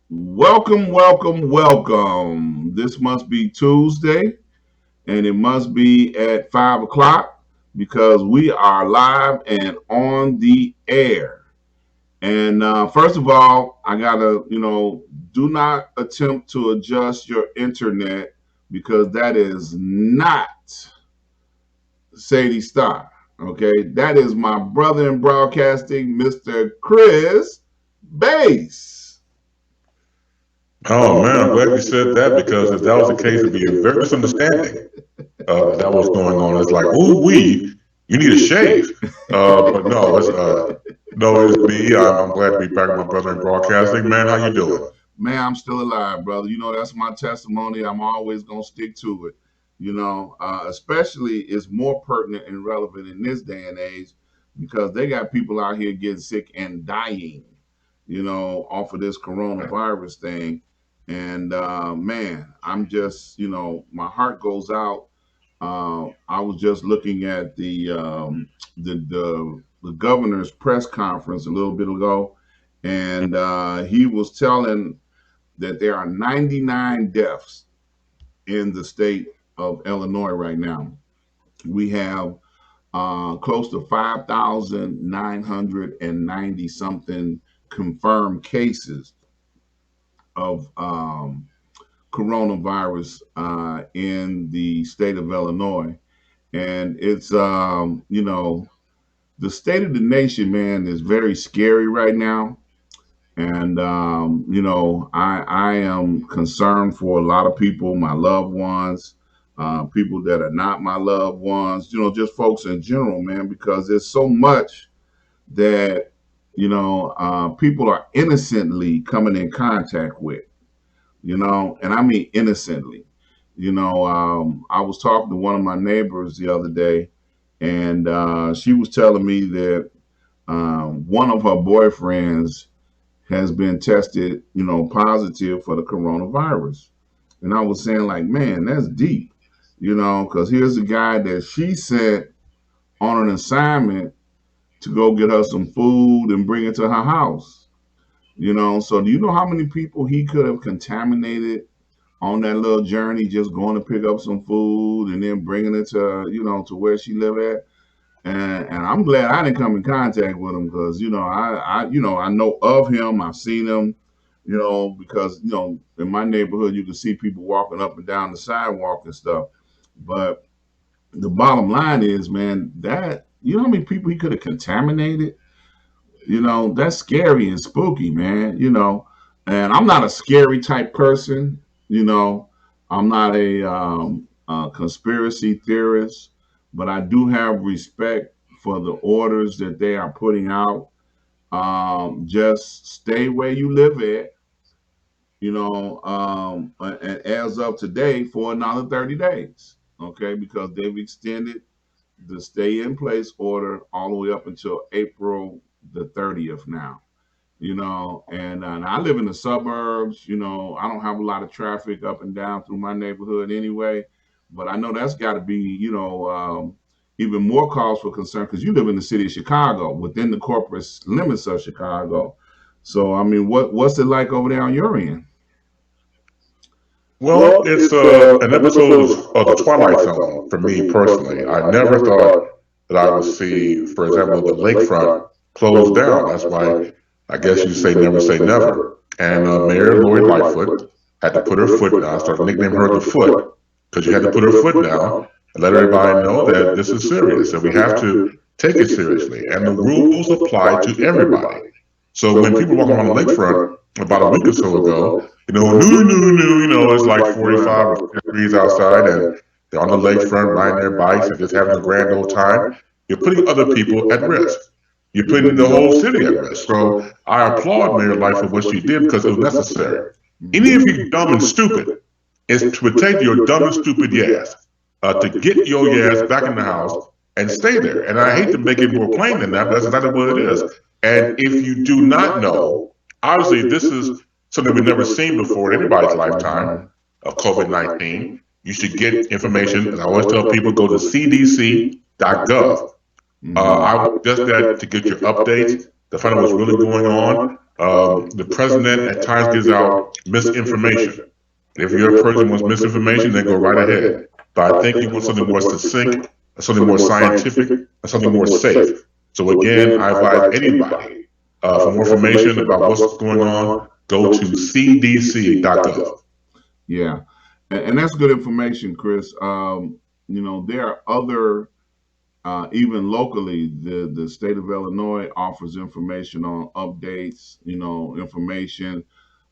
Welcome, welcome, welcome. This must be Tuesday, and it must be at 5 o'clock because we are live and on the air. And first of all, I gotta, do not attempt to adjust your internet because that is not Sadie Starr. Okay, that is my brother in broadcasting, Mr. Chris Bass. Oh man, I'm glad you said that because if that was the case, it'd be a very misunderstanding that was going on. It's like, ooh, you need a shave. But no, it's me. I'm glad to be back with my brother in broadcasting. Man, how you doing? Man, I'm still alive, brother. That's my testimony. I'm always gonna stick to it. Especially it's more pertinent and relevant in this day and age because they got people out here getting sick and dying, off of this coronavirus thing. And man, I'm just, my heart goes out. I was just looking at the governor's press conference a little bit ago, and he was telling that there are 99 deaths in the state of Illinois right now. We have close to 5,990 something confirmed cases of coronavirus in the state of Illinois. And it's, the state of the nation, man, is very scary right now. And I am concerned for a lot of people, my loved ones, people that are not my loved ones, just folks in general, man, because there's so much that people are innocently coming in contact with, and I mean innocently. I was talking to one of my neighbors the other day, and she was telling me that one of her boyfriends has been tested, positive for the coronavirus. And I was saying, like, man, that's deep, because here's a guy that she sent on an assignment to go get her some food and bring it to her house. So do you know how many people he could have contaminated on that little journey, just going to pick up some food and then bringing it to, to where she live at? And I'm glad I didn't come in contact with him because I know of him. I've seen him, because in my neighborhood you can see people walking up and down the sidewalk and stuff. But the bottom line is, man, that how many people he could have contaminated. That's scary and spooky, man. And I'm not a scary type person. You know, I'm not a conspiracy theorist, but I do have respect for the orders that they are putting out. Just stay where you live at, and as of today for another 30 days, okay, because they've extended the stay in place order all the way up until April the 30th now. And I live in the suburbs. I don't have a lot of traffic up and down through my neighborhood anyway, but I know that's got to be, even more cause for concern because you live in the city of Chicago, within the corporate limits of Chicago. So, I mean, what's it like over there on your end? Well, it's an episode of the Twilight Zone for me personally. I never thought that I would see, for example, the lakefront closed down. That's why I guess you say never. And Mayor Lori Lightfoot had to put her foot down. I started nicknaming her the Foot because you had to put her foot down and let everybody know that this is serious and we have to take it seriously. And the rules apply to everybody. So when people walk around the lakefront about a week or so ago, it's like 45 or 50 degrees outside and they're on the lakefront riding their bikes and just having a grand old time, you're putting other people at risk. You're putting the whole city at risk. So I applaud Mayor Light for what she did because it was necessary. Even if you're dumb and stupid, it would take your dumb and stupid ass to get your ass back in the house and stay there. And I hate to make it more plain than that, but that's exactly what it is. And if you do not know, obviously this is something we've never seen before in anybody's lifetime of COVID-19. You should get information, as I always tell people, go to cdc.gov. I was just there to get your updates, to find out what's really going on. The president at times gives out misinformation. If your person wants misinformation, then go right ahead. But I think you want something more succinct, something more scientific, and something more safe. So again, I advise anybody for more information about what's going on, go to cdc.gov. Yeah, and that's good information, Chris. There are other, even locally, the state of Illinois offers information on updates. Information.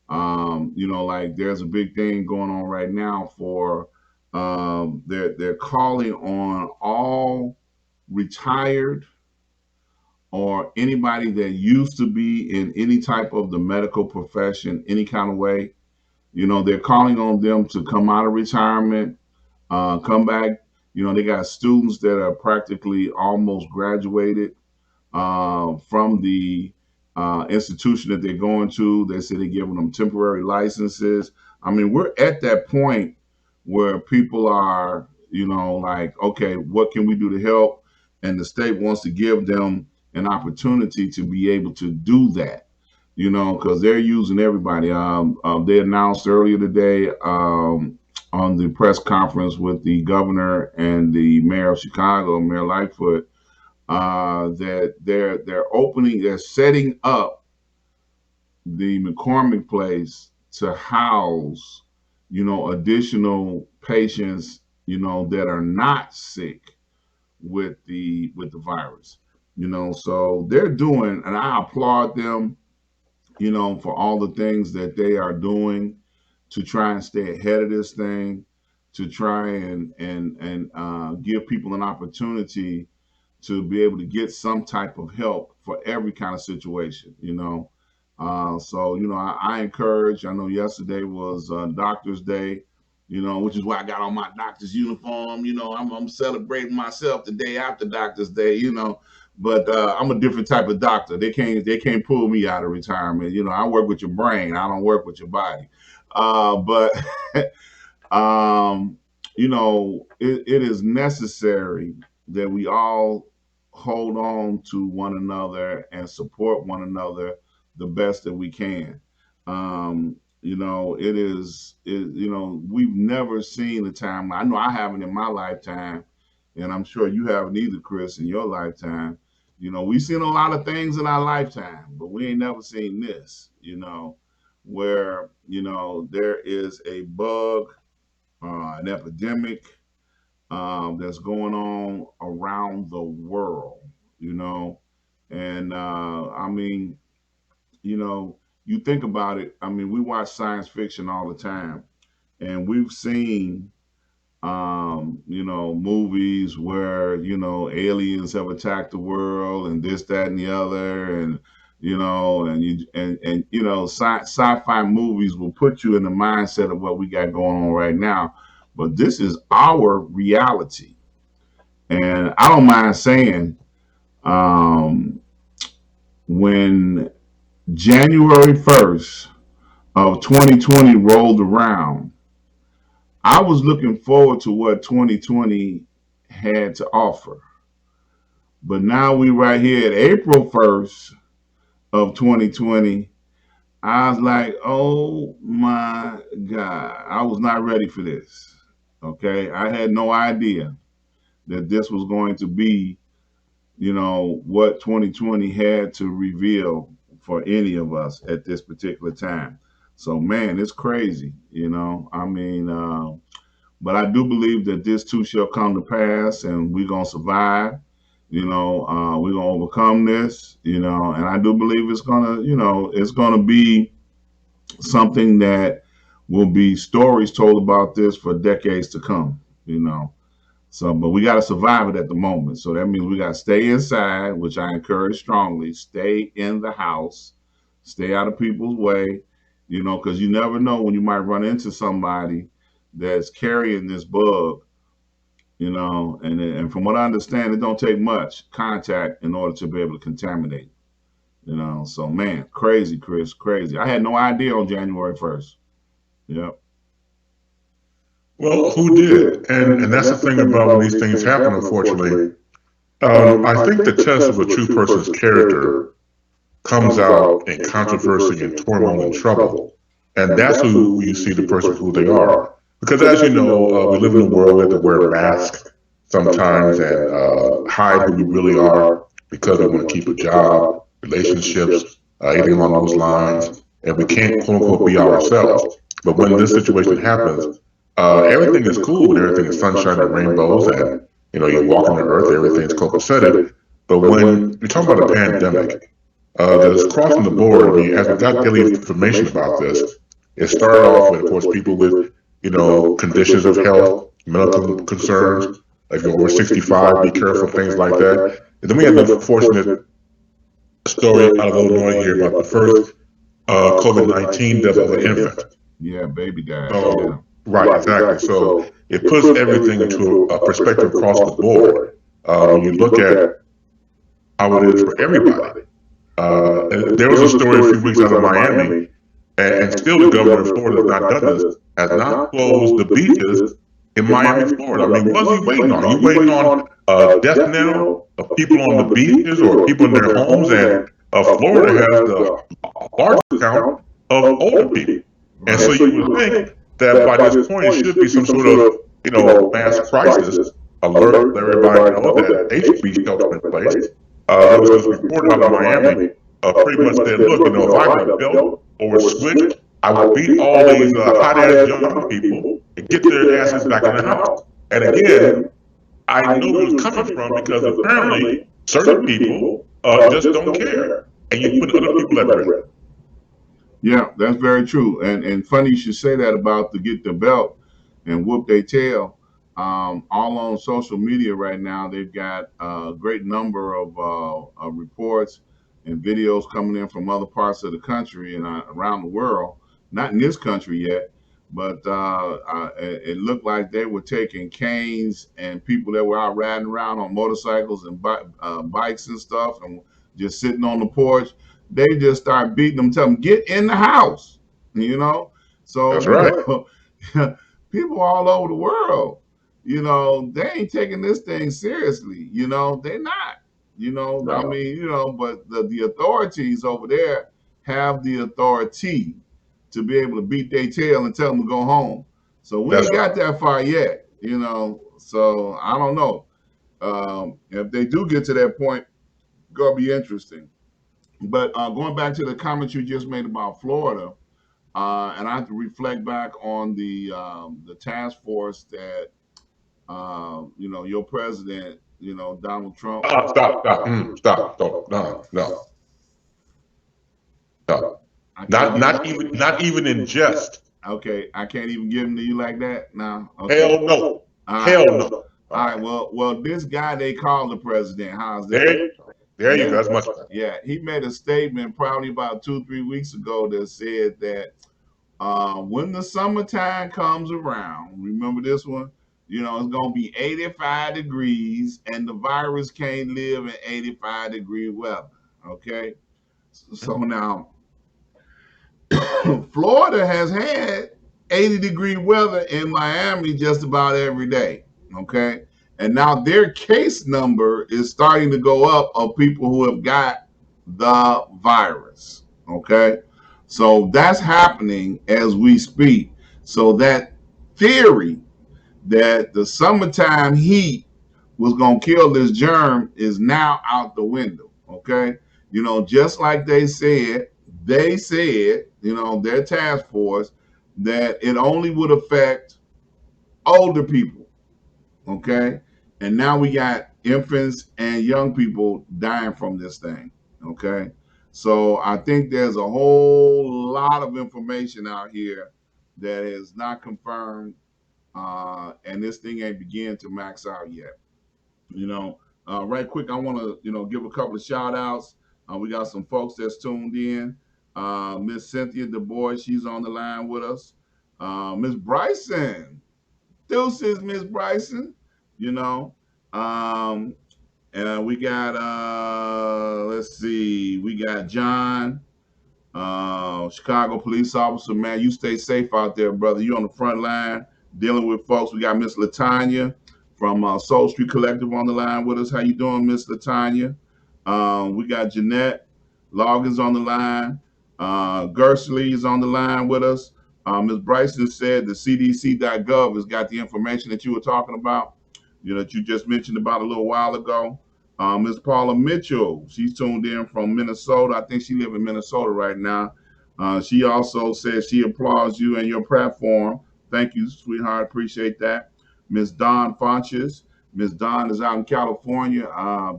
Like there's a big thing going on right now for they're calling on all retired or anybody that used to be in any type of the medical profession, any kind of way. They're calling on them to come out of retirement, come back. They got students that are practically almost graduated from the institution that they're going to. They say they're giving them temporary licenses. I mean, we're at that point where people are, like, okay, what can we do to help? And the state wants to give them an opportunity to be able to do that, because they're using everybody. They announced earlier today on the press conference with the governor and the mayor of Chicago, Mayor Lightfoot, that they're setting up the McCormick place to house, additional patients, that are not sick with the virus. So they're doing, and I applaud them, for all the things that they are doing to try and stay ahead of this thing, to try and give people an opportunity to be able to get some type of help for every kind of situation. I encourage. I know yesterday was Doctor's Day, which is why I got on my doctor's uniform. I'm celebrating myself the day after Doctor's Day. But I'm a different type of doctor. They can't pull me out of retirement. I work with your brain. I don't work with your body. But it is necessary that we all hold on to one another and support one another the best that we can. We've never seen a time. I know I haven't in my lifetime, and I'm sure you haven't either, Chris, in your lifetime. We've seen a lot of things in our lifetime, but we ain't never seen this, where, there is a bug, an epidemic that's going on around the world, and I mean, you think about it. I mean, we watch science fiction all the time, and we've seen, movies where aliens have attacked the world and this, that, and the other, and sci-fi movies will put you in the mindset of what we got going on right now. But this is our reality, and I don't mind saying, um, when January 1st of 2020 rolled around, I was looking forward to what 2020 had to offer. But now we right here at April 1st of 2020. I was like, oh my God, I was not ready for this. Okay. I had no idea that this was going to be, what 2020 had to reveal for any of us at this particular time. So, man, it's crazy. I mean, but I do believe that this too shall come to pass, and we're gonna survive. We're gonna overcome this. And I do believe it's gonna be something that will be stories told about this for decades to come. So, but we got to survive it at the moment. So that means we got to stay inside, which I encourage strongly. Stay in the house, stay out of people's way, because you never know when you might run into somebody that's carrying this bug, and from what I understand, it don't take much contact in order to be able to contaminate. So man, crazy, Chris, crazy. I had no idea on January 1st. Yep. Well, who did? And that's the thing about when these things happen, unfortunately. I think the test of a true person's character comes out in controversy and turmoil and trouble. And that's who you see the person for who they are. Because as you know, we live in a world where we have to wear masks sometimes and hide who we really are because we want to keep a job, relationships, anything along those lines. And we can't, quote unquote, be ourselves. But when this situation happens, everything is cool and everything is sunshine and rainbows and, you walk on the earth, everything's copacetic. But when you're talking about a pandemic, that is crossing the board. I mean, as we got daily information about this, it started off with, of course, people with, conditions of health, medical concerns. If you're over 65, be careful, things like that. And then we had the unfortunate story out of Illinois here about the first COVID-19 death of an infant. Yeah, baby died. So, Yeah. right, exactly. So it puts everything into a perspective across the board. When you look at how it is for everybody. There was a story a few weeks out of Miami, and still the governor of Florida has not done this, has not closed the beaches in Miami, Florida. I mean, what's he waiting on? You waiting on a death knell of people on the beaches or people in their homes? And Florida has the largest count of older people. And so you would think that by this point it should be some sort of, mass crisis alert, let everybody know that they should be sheltering in place. There was this report out of Miami, pretty much said, look, if I had a belt or a switch, I would beat all these hot-ass young people and get their asses back in the house. And again, I know where it was coming from because apparently certain people just don't care. And you put other people at risk. Yeah, that's very true. And funny you should say that about to get the belt and whoop their tail. All on social media right now, they've got a great number of reports and videos coming in from other parts of the country and around the world. Not in this country yet, but it looked like they were taking canes and people that were out riding around on motorcycles and bikes and stuff and just sitting on the porch. They just start beating them, tell them, get in the house, you know? So That's right. People all over the world, they ain't taking this thing seriously, they're not, No. I mean, but the authorities over there have the authority to be able to beat their tail and tell them to go home. So we ain't got that far yet, so I don't know. If they do get to that point, gonna be interesting. But going back to the comments you just made about Florida, and I have to reflect back on the task force that your president, Donald Trump. Stop. Stop. Don't. No. Not even in jest. Okay, I can't even give them to you like that. No. Okay. Hell no. Hell no. All right. Well, this guy they call the president. How's that? There you go. That's much better. Yeah, he made a statement probably about 2-3 weeks ago that said that when the summertime comes around, remember this one? It's gonna be 85 degrees, and the virus can't live in 85-degree weather. Okay, so now Florida has had 80-degree weather in Miami just about every day. Okay. And now their case number is starting to go up of people who have got the virus. Okay. So that's happening as we speak. So that theory that the summertime heat was going to kill this germ is now out the window. Okay. Just like they said, their task force, that it only would affect older people. Okay. And now we got infants and young people dying from this thing. Okay. So I think there's a whole lot of information out here that is not confirmed. And this thing ain't beginning to max out yet. Right quick, I want to, give a couple of shout outs. We got some folks that's tuned in. Miss Cynthia Du Bois, she's on the line with us. Miss Bryson, deuces, Miss Bryson, you know. Um, and we got, let's see, we got John, Chicago police officer. Man, you stay safe out there, brother. You on the front line dealing with folks. We got Miss Latanya from Soul Street Collective on the line with us. How you doing, Miss Latanya? We got Jeanette. Logan's on the line. Gersley is on the line with us. Ms. Bryson said the CDC.gov has got the information that you were talking about, that you just mentioned about a little while ago. Ms. Paula Mitchell, she's tuned in from Minnesota. I think she lives in Minnesota right now. She also says she applauds you and your platform. Thank you, sweetheart. Appreciate that. Ms. Dawn Fonches. Ms. Dawn is out in California.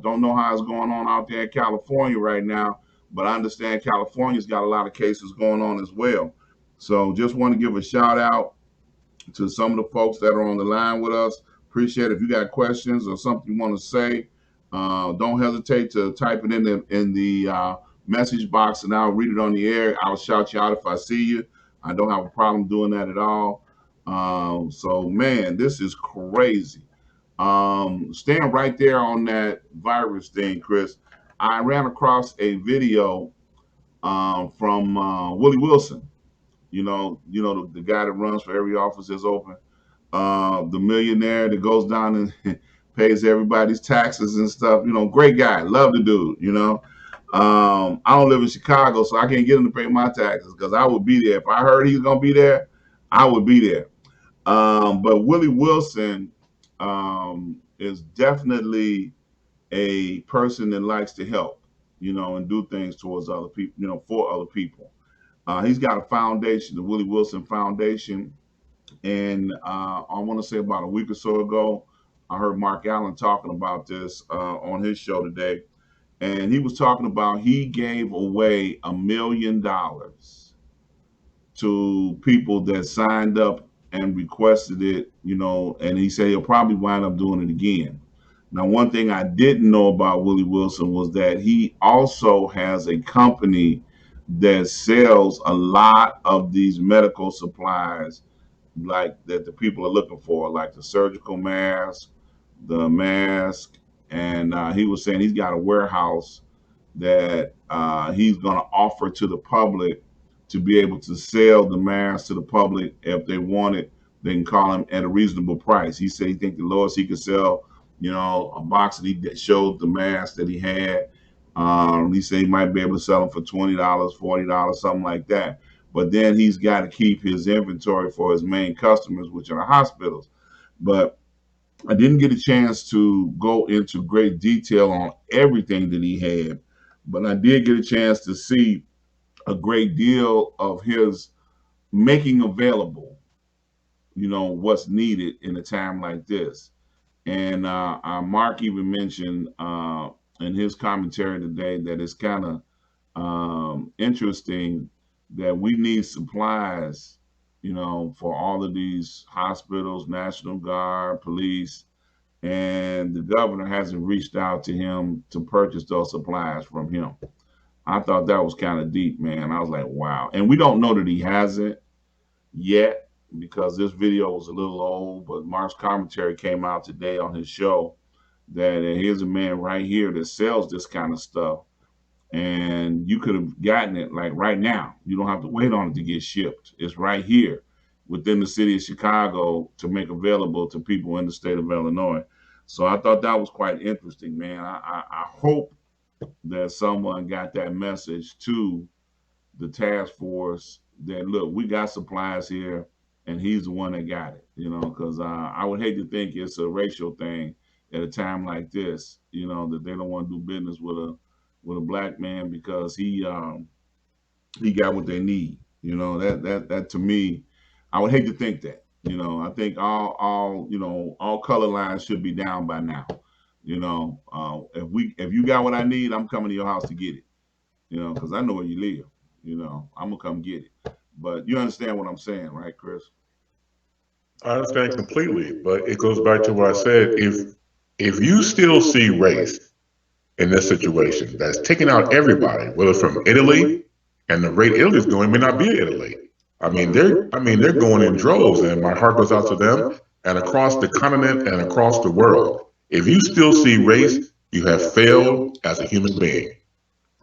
Don't know how it's going on out there in California right now, but I understand California's got a lot of cases going on as well. So just want to give a shout out to some of the folks that are on the line with us. Appreciate it. If you got questions or something you want to say, don't hesitate to type it in the message box, and I'll read it on the air. I'll shout you out if I see you. I don't have a problem doing that at all. So man, this is crazy. Staying right there on that virus thing, Chris. I ran across a video from Willie Wilson. The guy that runs for every office that's open. The millionaire that goes down and pays everybody's taxes and stuff. Great guy. Love the dude. I don't live in Chicago, so I can't get him to pay my taxes because I would be there. If I heard he's gonna be there, I would be there. But Willie Wilson is definitely a person that likes to help, and do things towards other people, for other people. He's got a foundation, the Willie Wilson Foundation. And I want to say about a week or so ago, I heard Mark Allen talking about this on his show today. And he was talking about he gave away $1 million to people that signed up and requested it, and he said he'll probably wind up doing it again. Now, one thing I didn't know about Willie Wilson was that he also has a company that sells a lot of these medical supplies like that the people are looking for, like the surgical mask, the mask, and he was saying he's got a warehouse that he's going to offer to the public to be able to sell the mask to the public if they want it. They can call him at a reasonable price. He said he think the lowest he could sell, a box that showed the mask that he had. He said he might be able to sell them for $20, $40, something like that. But then he's got to keep his inventory for his main customers, which are the hospitals. But I didn't get a chance to go into great detail on everything that he had, but I did get a chance to see a great deal of his making available, what's needed in a time like this. And Mark even mentioned in his commentary today that it's kind of interesting that we need supplies, for all of these hospitals, National Guard, police, and the governor hasn't reached out to him to purchase those supplies from him. I thought that was kind of deep, man. I was like, wow. And we don't know that he hasn't yet because this video was a little old, but Mark's commentary came out today on his show that here's a man right here that sells this kind of stuff, and you could have gotten it like right now. You don't have to wait on it to get shipped. It's right here within the city of Chicago to make available to people in the state of Illinois. So I thought that was quite interesting, man. I hope that someone got that message to the task force that look, we got supplies here, and he's the one that got it. Because I would hate to think it's a racial thing at a time like this. That they don't want to do business with a black man because he got what they need. That to me, I would hate to think that. I think all color lines should be down by now. If you got what I need, I'm coming to your house to get it. Because I know where you live. I'm gonna come get it. But you understand what I'm saying, right, Chris? I understand completely, but it goes back to what I said. If you still see race in this situation that's taking out everybody, whether it's from Italy, and the rate Italy's going may not be Italy. They're going in droves, and my heart goes out to them and across the continent and across the world. If you still see race, you have failed as a human being.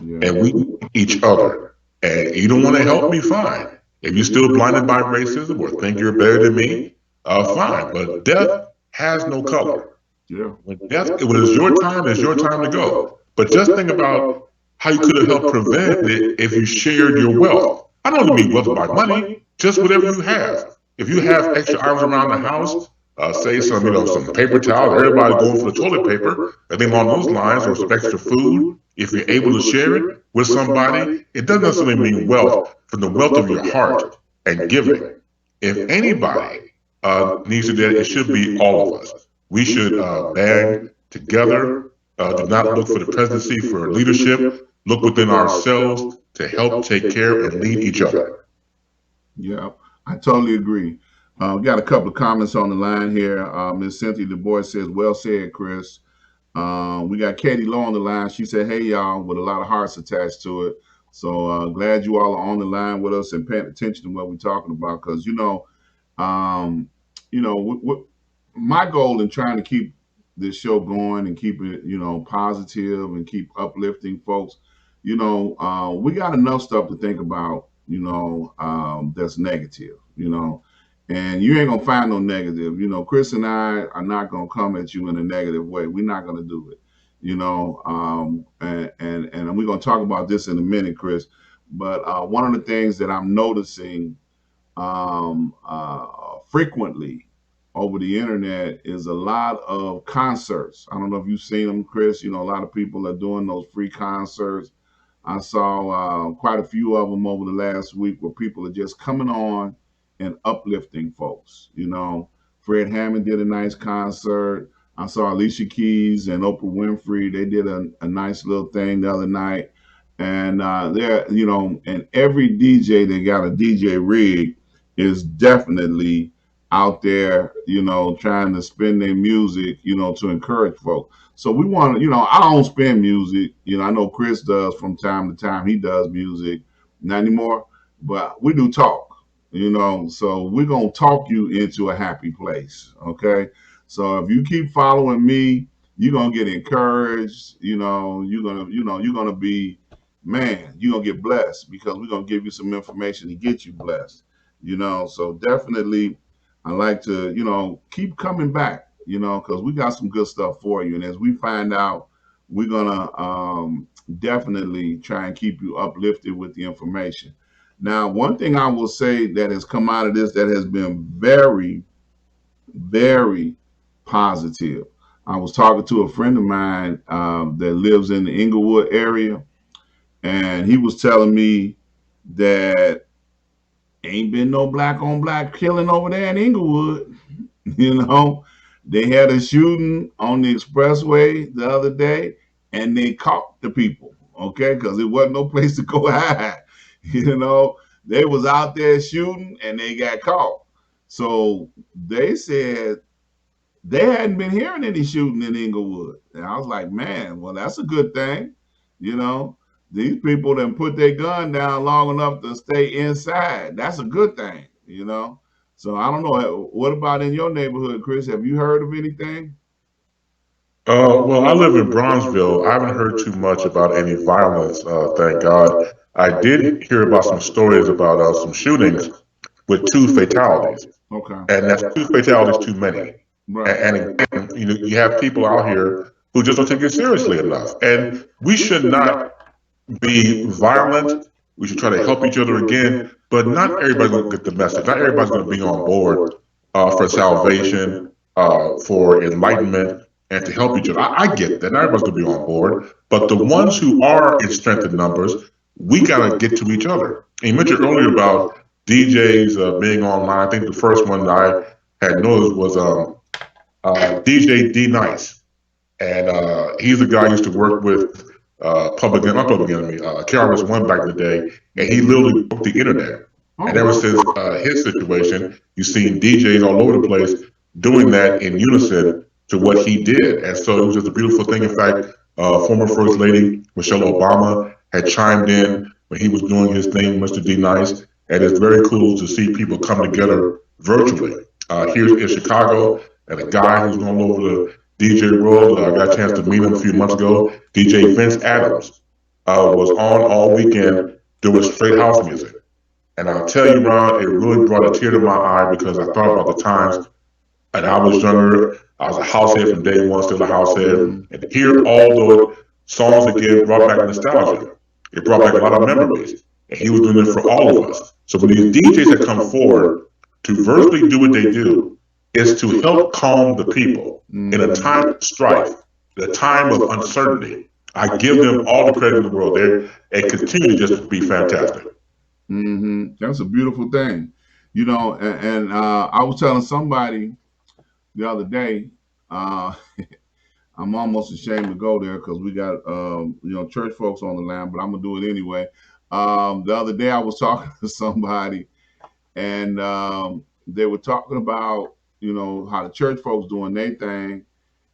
Yeah. And we need each other. And you don't want to help me, fine. If you're still blinded by racism or think you're better than me, fine. But death has no color. Yeah. When it's your time to go. But just think about how you could have helped prevent it if you shared your wealth. I don't mean wealth by money, just whatever you have. If you have extra items around the house, say some, some paper towels, everybody going for the toilet paper, anything along those lines, or some extra food, if you're able to share it with somebody, it doesn't necessarily mean wealth from the wealth of your heart and giving. If anybody needs to do that, it should be all of us. We should band together, do not look for the presidency, for leadership, look within ourselves to help take care and lead each other. Yeah, I totally agree. We got a couple of comments on the line here. Miss Cynthia Du Bois says, "Well said, Chris." We got Katie Lowe on the line. She said, "Hey, y'all," with a lot of hearts attached to it. So glad you all are on the line with us and paying attention to what we're talking about. Because um, my goal in trying to keep this show going and keep it, positive and keep uplifting folks. We got enough stuff to think about. That's negative. And you ain't gonna find no negative. Chris and I are not gonna come at you in a negative way. We're not gonna do it. And we're gonna talk about this in a minute, Chris. But one of the things that I'm noticing frequently over the internet is a lot of concerts. I don't know if you've seen them, Chris. A lot of people are doing those free concerts. I saw quite a few of them over the last week where people are just coming on and uplifting folks. Fred Hammond did a nice concert. I saw Alicia Keys and Oprah Winfrey. They did a nice little thing the other night. And and every DJ that got a DJ rig is definitely out there, trying to spin their music, to encourage folks. So we want to, I don't spin music. I know Chris does from time to time. He does music, not anymore, but we do talk, So we're going to talk you into a happy place. Okay. So if you keep following me, you're going to get encouraged. You're going to be, man, you're going to get blessed because we're going to give you some information to get you blessed. So definitely I like to, keep coming back, because we got some good stuff for you. And as we find out, we're going to definitely try and keep you uplifted with the information. Now, one thing I will say that has come out of this that has been very, very positive. I was talking to a friend of mine that lives in the Inglewood area, and he was telling me that ain't been no black on black killing over there in Inglewood. You know, they had a shooting on the expressway the other day, and they caught the people. Okay, because it wasn't no place to go hide. You know, they was out there shooting, and they got caught. So they said they hadn't been hearing any shooting in Inglewood, and I was like, man, well, that's a good thing. You know, these people that put their gun down long enough to stay inside. That's a good thing. So I don't know. What about in your neighborhood, Chris? Have you heard of anything? Well, I live in Bronzeville. I haven't heard too much about any violence, thank God. I did hear about some stories about some shootings with two fatalities, Okay. and that's two fatalities too many. Right. And again, you have people out here who just don't take it seriously enough, and we should not be violent. We should try to help each other again, but not everybody's going to get the message. Not everybody's going to be on board for salvation, for enlightenment, and to help each other. I get that. Not everybody's going to be on board, but the ones who are in strength in numbers, we got to get to each other. And you mentioned earlier about DJs being online. I think the first one that I had noticed was DJ D Nice, and he's a guy I used to work with, not Public Enemy, KRS One back in the day, and he literally broke the internet. And ever since his situation, you've seen DJs all over the place doing that in unison to what he did, and so it was just a beautiful thing. In fact, former First Lady Michelle Obama had chimed in when he was doing his thing, Mr. D Nice, and it's very cool to see people come together virtually. Here in Chicago, and a guy who's going over the DJ world. I got a chance to meet him a few months ago. DJ Vince Adams was on all weekend doing straight house music. And I'll tell you, Ron, it really brought a tear to my eye because I thought about the times and I was younger. I was a househead from day one, still a househead. And to hear all songs again brought back nostalgia. It brought back a lot of memories. And he was doing it for all of us. So when these DJs that come forward to virtually do what they do, is to help calm the people in a time of strife, in a time of uncertainty. I give them all the credit in the world. They continue to just be fantastic. That's a beautiful thing, and I was telling somebody the other day. Uh, I'm almost ashamed to go there because we got church folks on the line, but I'm gonna do it anyway. The other day I was talking to somebody, and they were talking about how the church folks doing their thing,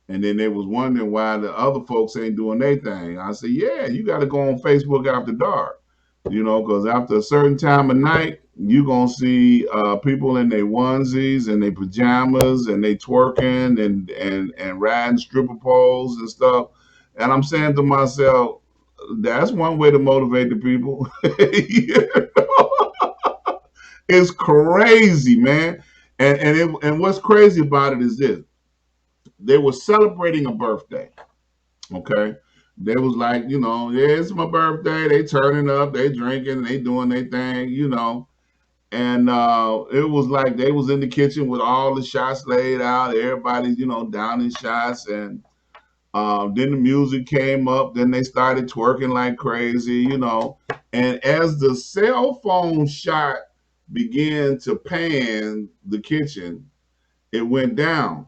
and then they was wondering why the other folks ain't doing their thing. I said, yeah, you got to go on Facebook after dark, because after a certain time of night, you gonna see people in their onesies and their pajamas and they twerking and riding stripper poles and stuff. And I'm saying to myself, that's one way to motivate the people. It's crazy, man. And what's crazy about it is this: they were celebrating a birthday. Okay. They was like, yeah, it's my birthday. They turning up, they drinking, they doing their thing. And it was like they was in the kitchen with all the shots laid out. Everybody's, down in shots. And then the music came up. Then they started twerking like crazy. And as the cell phone shot began to pan the kitchen, it went down.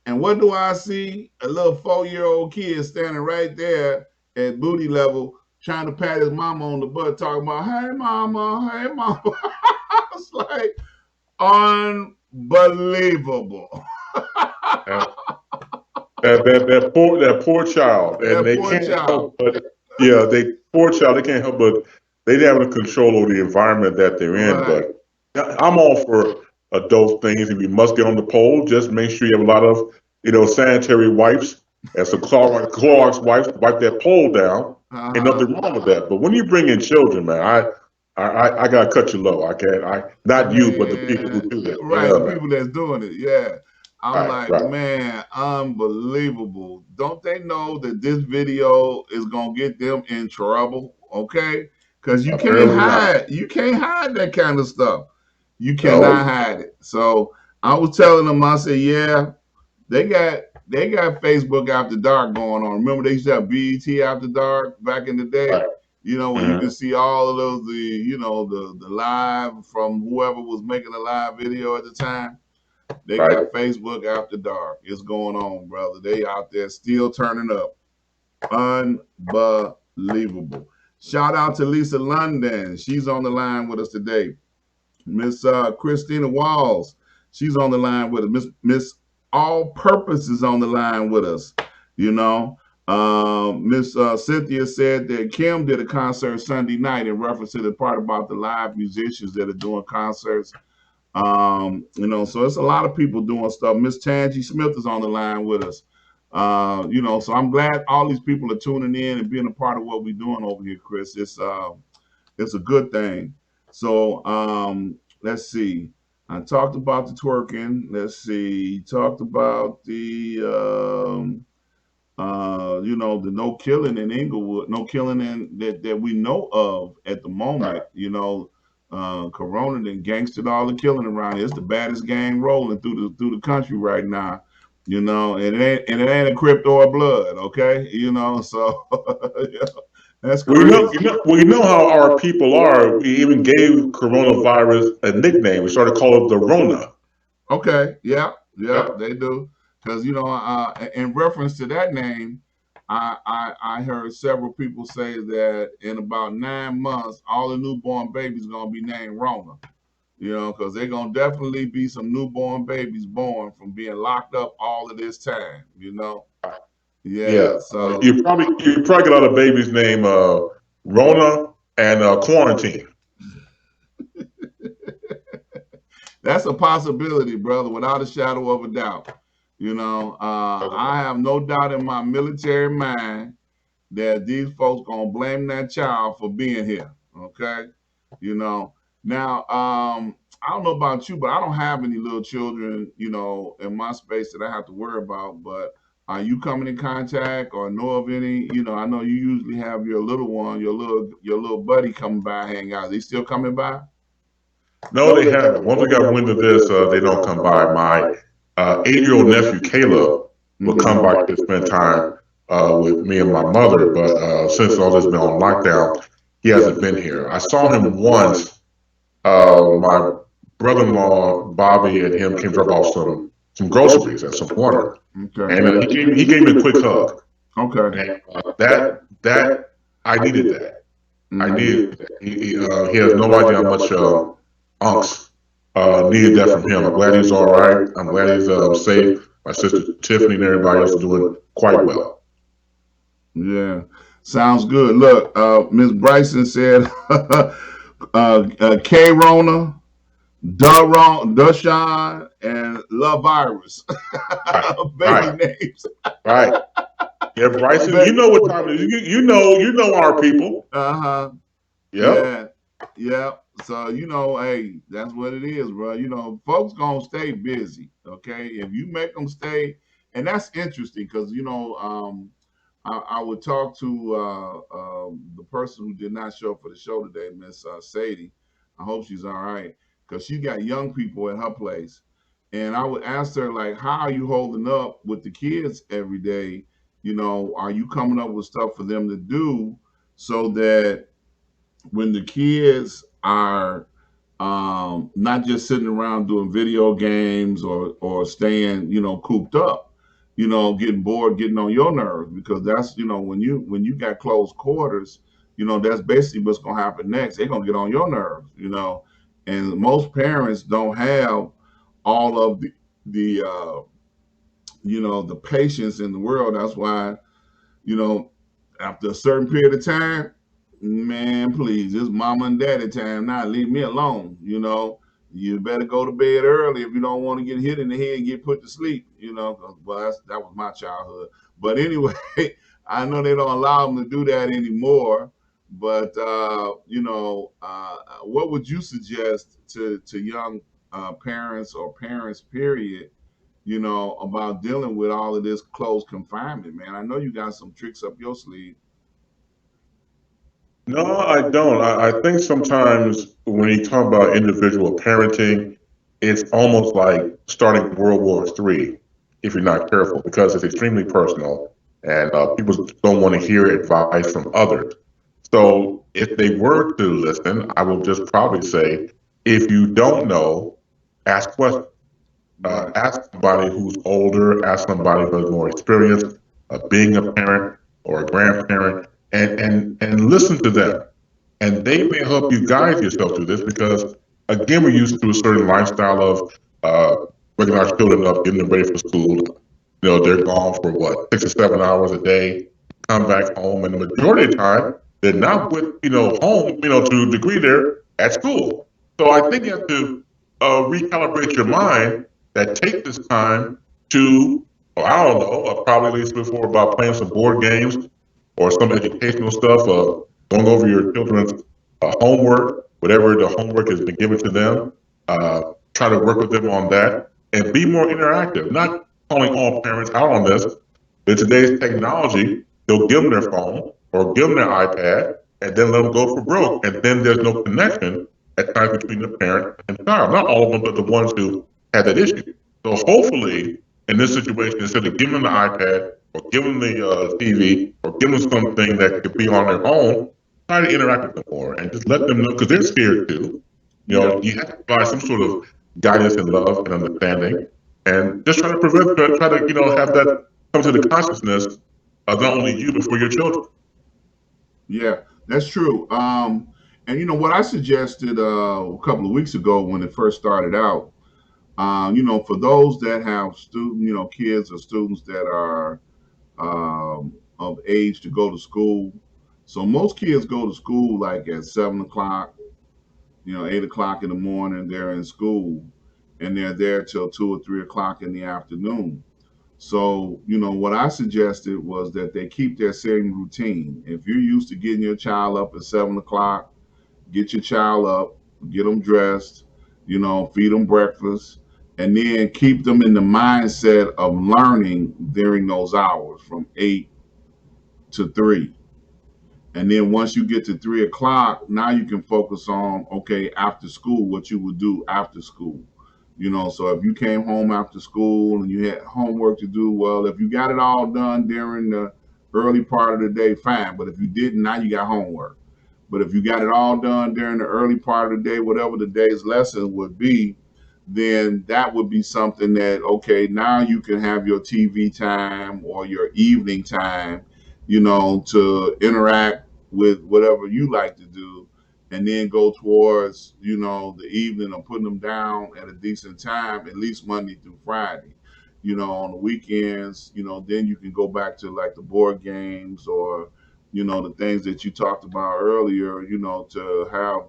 And what do I see? A little 4-year-old kid standing right there at booty level, trying to pat his mama on the butt, talking about, hey, mama, hey, mama. It's like unbelievable. That poor child, and That they poor can't help child. but they poor child. They can't help but they have no control over the environment that they're in. Right. But I'm all for adult things. If you must get on the pole, just make sure you have a lot of sanitary wipes and some Clorox wipes to wipe that pole down. Ain't Uh-huh. nothing wrong with that. But when you bring in children, man, I gotta cut you low. I can't. Not you, but the people who Man, do that. right, Yeah, the man. people that's doing it, yeah. I'm Right, like, right. man, unbelievable. Don't they know that this video is gonna get them in trouble? Okay, because Apparently not. you can't hide that kind of stuff. You cannot No. hide it. So I was telling them, I said, yeah, they got Facebook After Dark going on. Remember they used to have BET After Dark back in the day? Right. Where you Mhm. can see all of those, the live from whoever was making a live video at the time. They Right. got Facebook After Dark. It's going on, brother. They out there still turning up. Unbelievable. Shout out to Lisa London. She's on the line with us today. Miss Christina Walls, she's on the line with us. Miss All Purpose is on the line with us. You know, Miss Cynthia said that Kim did a concert Sunday night in reference to the part about the live musicians that are doing concerts. So it's a lot of people doing stuff. Miss Tangi Smith is on the line with us. So I'm glad all these people are tuning in and being a part of what we're doing over here, Chris. It's a good thing. So let's see. I talked about the twerking. Let's see. Talked about the no killing in Inglewood, no killing that we know of at the Right. moment. Corona and gangstered all the killing around here. It's the baddest gang rolling through the country right now. And it ain't a Crip or a Blood, okay? So yeah, that's We know, crazy. we know how our people are. We even gave coronavirus a nickname. We started calling it the Rona. Okay, yeah, yeah, Yep. they do. Because in reference to that name, I heard several people say that in about 9 months, all the newborn babies gonna be named Rona. Because they're gonna definitely be some newborn babies born from being locked up all of this time. Yeah. Yeah. So You probably got a lot of babies named Rona and Quarantine. that's a possibility, brother, without a shadow of a doubt. I have no doubt in my military mind that these folks gonna blame that child for being here. Okay, Now, I don't know about you, but I don't have any little children, in my space that I have to worry about. But Are you coming in contact or know of any? You know, I know you usually have your little one, your little buddy coming by, hang out. Is he still coming by? No, they haven't. Once we got wind of this, they don't come by. My 8-year-old nephew Caleb will come Mm-hmm. by to spend time with me and my mother, but since all this has been on lockdown, he hasn't been here. I saw him once. My brother-in-law Bobby and him came to drop off some groceries at some corner, Okay. and he gave me a quick hug, Okay. and that I needed that. I Mm-hmm. needed that. He has no idea how much unks needed that from him. I'm glad he's all right. I'm glad he's safe. My sister Tiffany and everybody else are doing quite well. Yeah. Sounds good. Look, Miss Bryson said, K Rona, Dushan, and Love Virus. Right, Baby right, names. right. Yeah, Bryson, you know what time it is. You know our people. Uh huh. Yep. Yeah. Yeah. So hey, that's what it is, bro. Folks gonna stay busy. Okay, if you make them stay, and that's interesting because I would talk to the person who did not show up for the show today, Miss Sadie. I hope she's all right because she got young people at her place, and I would ask her like, "How are you holding up with the kids every day? Are you coming up with stuff for them to do so that when the kids are not just sitting around doing video games or staying, cooped up, getting bored, getting on your nerves because that's when you got close quarters, that's basically what's gonna happen next. They're gonna get on your nerves. And most parents don't have all of the patience in the world. That's why you know, after a certain period of time, man, please, it's mama and daddy time now. Leave me alone. You better go to bed early if you don't want to get hit in the head and get put to sleep. 'Cause, well, that was my childhood. But anyway, I know they don't allow them to do that anymore. But what would you suggest to young parents or parents, period, about dealing with all of this close confinement, man? I know you got some tricks up your sleeve. No, I don't. I think sometimes when you talk about individual parenting, it's almost like starting World War III if you're not careful because it's extremely personal and people don't want to hear advice from others. So if they were to listen, I will just probably say, if you don't know, ask questions. Right. Ask somebody who's older, ask somebody who has more experience of being a parent or a grandparent, and listen to them. And they may help you guide yourself through this because, again, we're used to a certain lifestyle of uh, waking our children up, getting them ready for school. They're gone for what, 6 or 7 hours a day, come back home, and the majority of the time, they're not with, home, to a degree they're at school. So I think you have to recalibrate your mind that take this time to, or I don't know, probably at least before about playing some board games or some educational stuff, going over your children's homework, whatever the homework has been given to them. Uh, Try to work with them on that and be more interactive. Not calling all parents out on this. In today's technology, they'll give them their phone or give them their iPad and then let them go for broke. And then there's no connection at times between the parent and the child. Not all of them, but the ones who have that issue. So hopefully, in this situation, instead of giving them the iPad or giving them the TV or giving them something that could be on their own, try to interact with them more and just let them know because they're scared too. Yeah. You have to provide some sort of guidance and love and understanding, and just try to prevent, try to have that come to the consciousness of not only you but for your children. Yeah, that's true. And what I suggested a couple of weeks ago when it first started out, for those that have kids or students that are of age to go to school. So most kids go to school like at 7 o'clock, 8 o'clock in the morning. They're in school, and they're there till 2 or 3 o'clock in the afternoon. So, what I suggested was that they keep their same routine. If you're used to getting your child up at 7 o'clock, get your child up, get them dressed, feed them breakfast, and then keep them in the mindset of learning during those hours from 8 to 3. And then once you get to 3 o'clock, now you can focus on, okay, after school, what you would do after school. So if you came home after school and you had homework to do, well, if you got it all done during the early part of the day, fine. But if you didn't, now you got homework. But if you got it all done during the early part of the day, whatever the day's lesson would be, then that would be something that, okay, now you can have your TV time or your evening time, to interact with whatever you like to do, and then go towards, the evening of putting them down at a decent time, at least Monday through Friday. On the weekends, then you can go back to like the board games or, the things that you talked about earlier, to have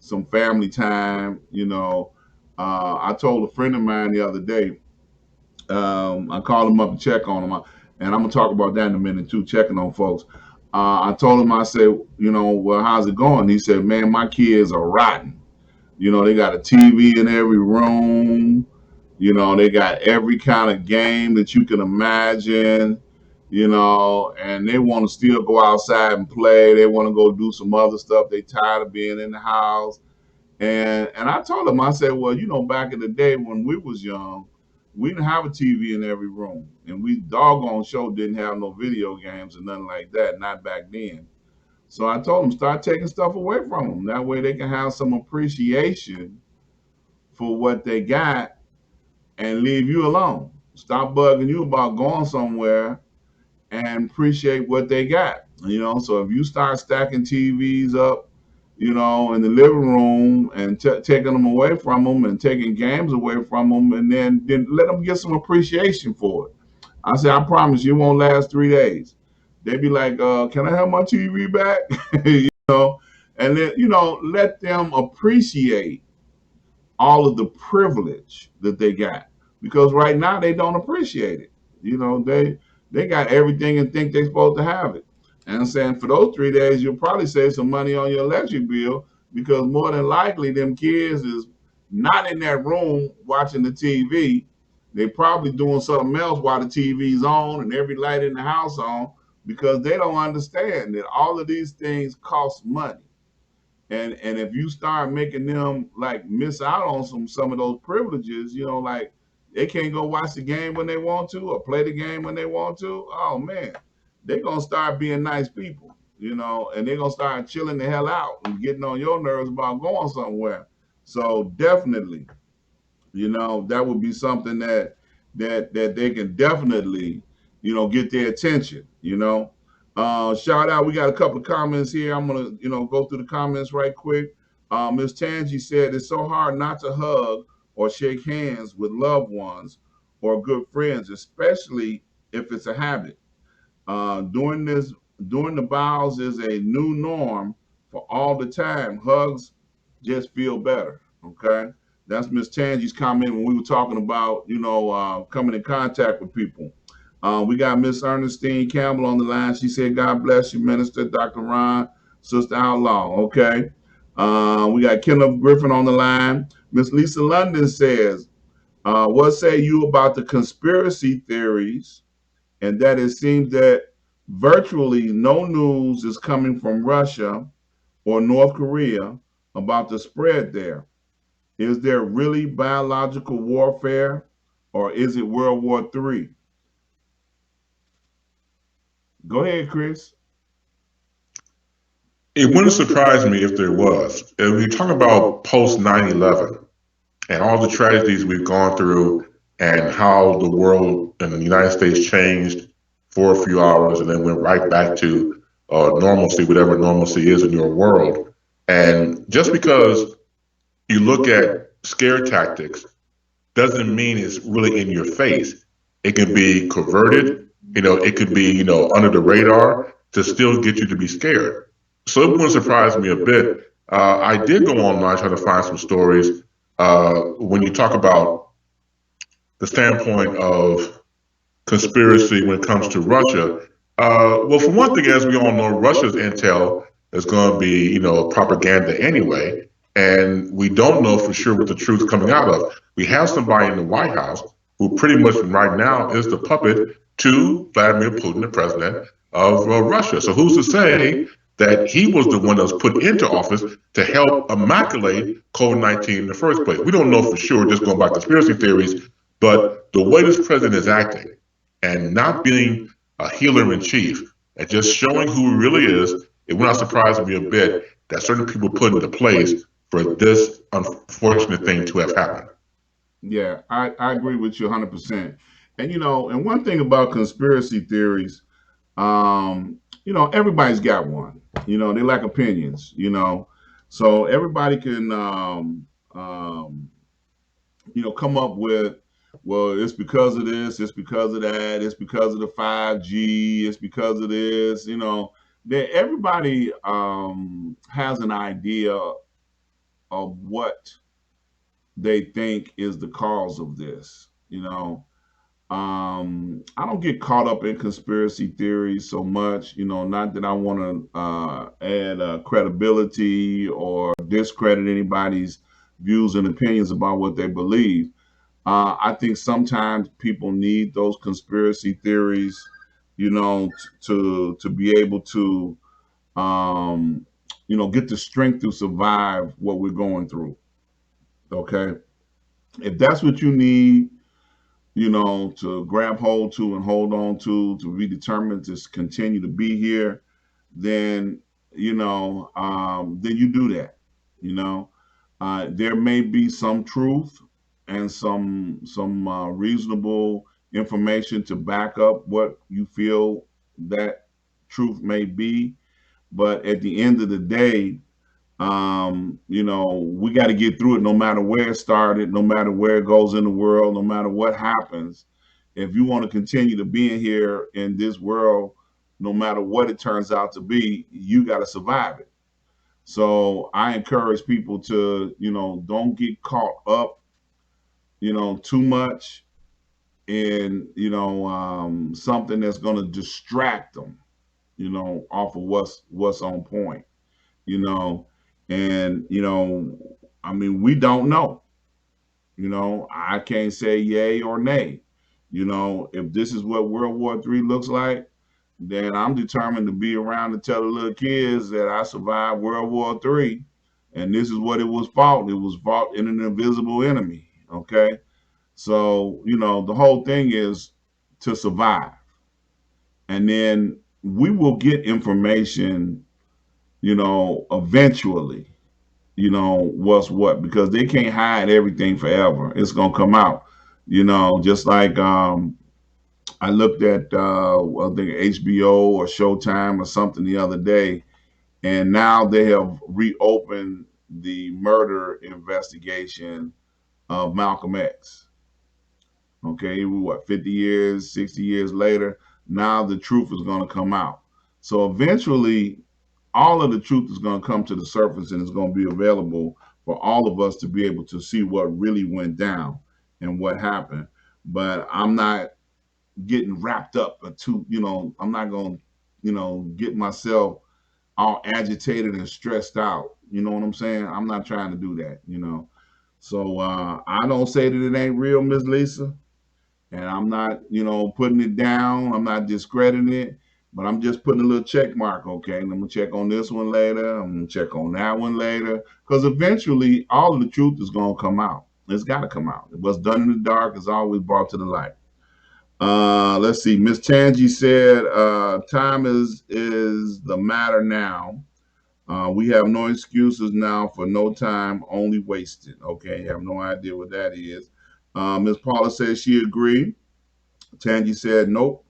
some family time. I told a friend of mine the other day, I called him up to check on him, and I'm gonna talk about that in a minute too, checking on folks. I told him, I said, well, how's it going? He said, man, my kids are rotten. They got a TV in every room. They got every kind of game that you can imagine. And they want to still go outside and play. They want to go do some other stuff. They tired of being in the house. And I told him, I said, well, back in the day when we was young, we didn't have a TV in every room, and we doggone sure didn't have no video games or nothing like that, not back then. So I told them, start taking stuff away from them. That way they can have some appreciation for what they got and leave you alone. Stop bugging you about going somewhere and appreciate what they got. So if you start stacking TVs up, in the living room and taking them away from them and taking games away from them, and then let them get some appreciation for it. I said, I promise you, it won't last 3 days. They'd be like, can I have my TV back? And then, let them appreciate all of the privilege that they got, because right now they don't appreciate it. They got everything and think they're supposed to have it. And I'm saying for those 3 days, you'll probably save some money on your electric bill, because more than likely them kids is not in that room watching the TV. They probably doing something else while the TV's on and every light in the house on, because they don't understand that all of these things cost money. And if you start making them like miss out on some of those privileges, like they can't go watch the game when they want to or play the game when they want to, oh man, they're gonna start being nice people, and they're gonna start chilling the hell out and getting on your nerves about going somewhere. So definitely, that would be something that they can definitely, get their attention. Shout out, we got a couple of comments here. I'm gonna, go through the comments right quick. Miss Tangi said it's so hard not to hug or shake hands with loved ones or good friends, especially if it's a habit. Doing this during the bowels is a new norm for all the time. Hugs just feel better. Okay, that's Miss Tangi's comment when we were talking about, coming in contact with people. We got Miss Ernestine Campbell on the line. She said, God bless you, Minister Dr. Ron, Sister Outlaw. Okay. We got Kenneth Griffin on the line. Miss Lisa London says, what say you about the conspiracy theories, and that it seems that virtually no news is coming from Russia or North Korea about the spread there? Is there really biological warfare, or is it World War III? Go ahead, Chris. It wouldn't surprise me if there was. If we talk about post 9/11 and all the tragedies we've gone through and how the world and the United States changed for a few hours and then went right back to normalcy, whatever normalcy is in your world. And just because you look at scare tactics doesn't mean it's really in your face. It can be coverted, it could be, under the radar to still get you to be scared. So it wouldn't surprise me a bit. I did go online trying to find some stories. When you talk about the standpoint of conspiracy when it comes to Russia, well, for one thing, as we all know, Russia's intel is going to be, propaganda anyway. and we don't know for sure what the truth's coming out of. We have somebody in the White House who pretty much right now is the puppet to Vladimir Putin, the president of Russia. So who's to say that he was the one that was put into office to help immaculate COVID-19 in the first place? We don't know for sure, just going by conspiracy theories, but the way this president is acting and not being a healer in chief and just showing who he really is, it will not surprise me a bit that certain people put into place for this unfortunate thing to have happened. Yeah, I agree with you 100%. And and one thing about conspiracy theories, everybody's got one. They like opinions. So everybody can come up with, well, it's because of this, it's because of that, it's because of the 5G, it's because of this. That everybody has an idea of what they think is the cause of this. I don't get caught up in conspiracy theories so much. Not that I want to add credibility or discredit anybody's views and opinions about what they believe. I think sometimes people need those conspiracy theories, to be able to, get the strength to survive what we're going through. Okay, if that's what you need, to grab hold to and hold on to be determined to continue to be here, then then you do that. You know, there may be some truth and some reasonable information to back up what you feel that truth may be, but at the end of the day, we got to get through it no matter where it started, no matter where it goes in the world, no matter what happens. If you want to continue to be in here in this world, no matter what it turns out to be, you got to survive it. So I encourage people to, don't get caught up, too much in, something that's going to distract them, off of what's on point, you know, and I mean, we don't know. I can't say yay or nay. If this is what World War III looks like, then I'm determined to be around to tell the little kids that I survived World War III, and this is what it was fought. It was fought in an invisible enemy. Okay, so the whole thing is to survive, and then we will get information. Eventually, what's what, because they can't hide everything forever. It's gonna come out. Just like I looked at I think HBO or Showtime or something the other day, and now they have reopened the murder investigation of Malcolm X. Okay, what, 50 years, 60 years later, now the truth is going to come out. So eventually, all of the truth is going to come to the surface, and it's going to be available for all of us to be able to see what really went down and what happened. But I'm not getting wrapped up too, I'm not going to, get myself all agitated and stressed out. You know what I'm saying? I'm not trying to do that. So I don't say that it ain't real, Miss Lisa, and I'm not, putting it down. I'm not discrediting it, but I'm just putting a little check mark. Okay, and I'm gonna check on this one later. I'm gonna check on that one later, because eventually all of the truth is gonna come out. It's got to come out. What's done in the dark is always brought to the light. Let's see. Miss Tangi said, "Time is the matter now. We have no excuses now for no time, only wasted." Okay, have no idea what that is. Miss Paula says she agreed. Tangi said nope.